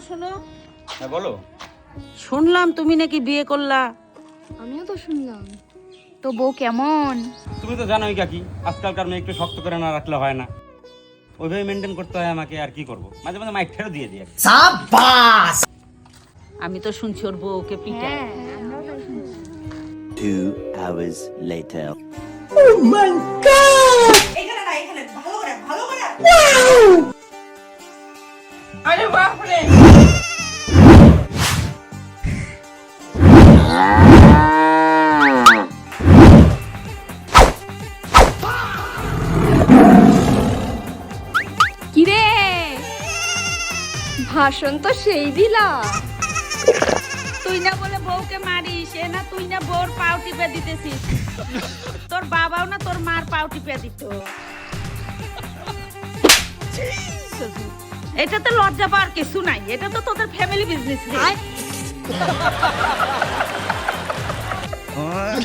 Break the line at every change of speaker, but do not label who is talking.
শোনো।
হ্যাঁ বলো।
শুনলাম তুমি নাকি বিয়ে করলা।
আমিও তো শুনলাম। তো বউ কেমন?
তুমি তো জানোই কাকি, আজকালকার মেয়ে একটু শক্ত করে না রাখলে হয় না, ওইভাবে মেনটেন করতে হয় আমাকে। আর কি করবো, মাঝে মাঝে মাইক ঠেড়ে দিয়ে দিই।
আমি তো শুনছি ওর বউকে পিটা।
হ্যাঁ, আমরাও তাই শুনছি।
2 hours later.
এখানে না, এখানে ভালো করে ভালো করে।
আরে বাপ রে।
কিরে, ভাষণ তো সেই দিলা।
তুই না বলে বউকে মারিস, এ না তুই না বউর পাও টিপে দিতেছিস। তোর বাবাও না তোর মার পাও টিপে দিত। এটা তো লজ্জা পাওয়ার কিছু নাই, এটা তো তোদের ফ্যামিলি বিজনেস।
Ah!